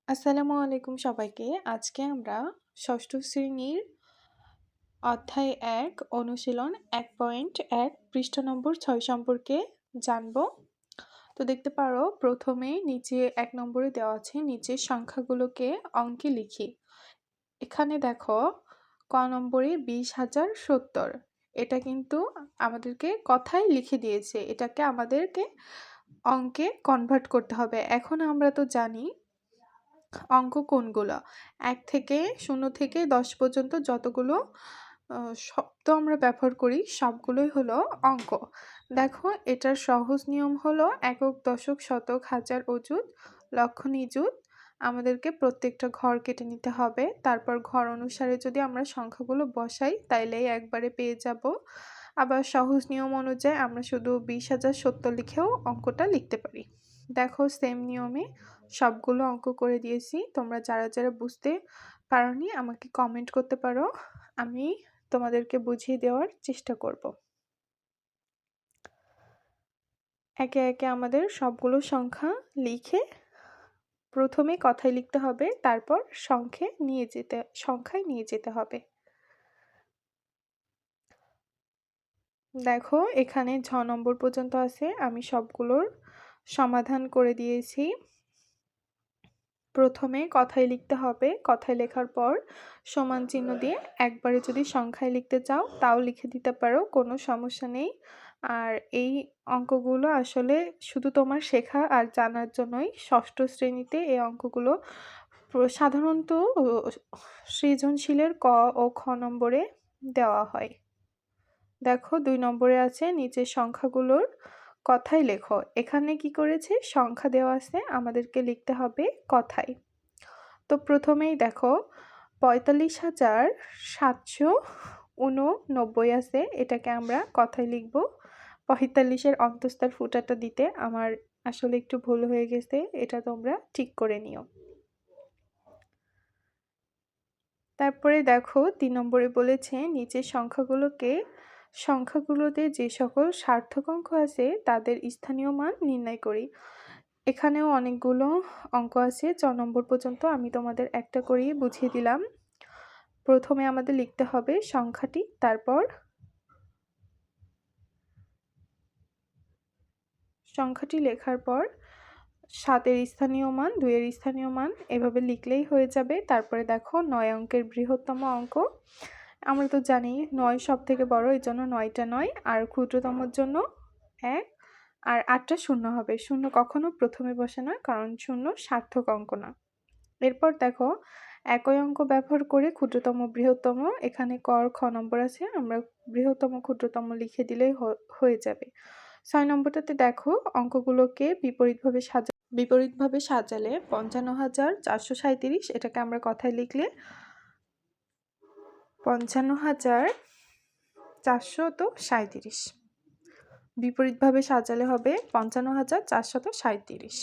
আসসালামু আলাইকুম সবাইকে। আজকে আমরা ষষ্ঠ শ্রেণীর অধ্যায় ১ অনুশীলন ১.১ পৃষ্ঠা নম্বর ৬ সম্পর্কে জানব। তো দেখতে পারো প্রথমেই নিচে ১ নম্বরে দেওয়া আছে নিচের সংখ্যাগুলোকে অঙ্কে লিখি। এখানে দেখো ক নম্বরে ২০,০৭০। এটা কিন্তু আমাদেরকে কথায় লিখে দিয়েছে। এটাকে আমাদেরকে অঙ্কে কনভার্ট করতে হবে। এখন আমরা তো জানি অঙ্ক কোনগুলো ১ থেকে ০ থেকে ১০ পর্যন্ত যতগুলো শব্দ আমরা ব্যবহার করি সবগুলোই হলো অঙ্ক। দেখো এটার সহজ নিয়ম হলো একক, দশক, শতক, হাজার, অযুত, লক্ষ, নিযুত। আমাদেরকে প্রত্যেকটা ঘর কেটে নিতে হবে। তারপর ঘর অনুসারে যদি আমরা সংখ্যাগুলো বসাই তাইলেই একবারে পেয়ে যাব। আবার সহজ নিয়ম অনুযায়ী আমরা শুধু ২০,০৭০ লিখেও অঙ্কটা লিখতে পারি। দেখো সেম নিয়মে সবগুলো অঙ্ক করে দিয়েছি। তোমরা যারা যারা বুঝতে পারোনি আমাকে কমেন্ট করতে পারো, আমি তোমাদেরকে বুঝিয়ে দেওয়ার চেষ্টা করব। একে একে আমাদের সবগুলো সংখ্যা লিখে প্রথমে কথায় লিখতে হবে, তারপর সংখ্যায় নিয়ে যেতে হবে। দেখো এখানে ৬ নম্বর পর্যন্ত আছে, আমি সবগুলোর সমাধান করে দিয়েছি। প্রথমে কথায় লিখতে হবে, কথায় লেখার পর সমান চিহ্ন দিয়ে একবারে যদি সংখ্যায় লিখতে চাও তাও লিখে দিতে পারো, কোনো সমস্যা নেই। আর এই অঙ্কগুলো আসলে শুধু তোমার শেখা আর জানার জন্যই। ষষ্ঠ শ্রেণীতে এই অঙ্কগুলো সাধারণত সৃজনশীলের ক ও খ নম্বরে দেওয়া হয়। দেখো ২ নম্বরে আছে নিচের সংখ্যাগুলোর কথায় লেখো। এখানে কি করেছে, সংখ্যা দেওয়া আছে, আমাদেরকে লিখতে হবে কথায়। তো প্রথমেই দেখো ৪৫,৭৮৯ আছে, এটাকে আমরা কথায় লিখব। ৪৫-এর অন্তঃস্থ ফুটাটা দিতে আমার আসলে একটু ভুল হয়ে গেছে, এটা তোমরা ঠিক করে নিও। তারপরে দেখো ৩ নম্বরে বলেছে নিচের সংখ্যাগুলোতে যে সকল সার্থক অঙ্ক আছে তাদের স্থানীয় মান নির্ণয় করি। এখানেও অনেকগুলো অঙ্ক আছে, ৪ নম্বর পর্যন্ত আমি তোমাদের একটা করেই বুঝিয়ে দিলাম। প্রথমে আমাদের লিখতে হবে সংখ্যাটি, তারপর সংখ্যাটি লেখার পর ৭-এর স্থানীয় মান, ২-এর স্থানীয় মান এভাবে লিখলেই হয়ে যাবে। তারপরে দেখো ৯ অঙ্কের বৃহত্তম অঙ্ক, আমরা তো জানি ৯ সব থেকে বড়, এই জন্য ৯টা ৯, আর ক্ষুদ্রতমর জন্য ১, আর ৮টা শূন্য হবে। শূন্য কখনো প্রথমে বসে না, কারণ শূন্য সার্থক অঙ্ক না। এরপর দেখো একই অঙ্ক ব্যবহার করে ক্ষুদ্রতম বৃহত্তম, এখানে ক খ নম্বর আছে, আমরা বৃহত্তম ক্ষুদ্রতম লিখে দিলেই হয়ে যাবে। ৬ নম্বরটাতে দেখো অঙ্কগুলোকে বিপরীতভাবে সাজালে ৫৫,৪৩৭, এটাকে আমরা কথায় লিখলে ৫৫,৪৩৭। বিপরীতভাবে সাজালে হবে ৫৫,৪৩৭।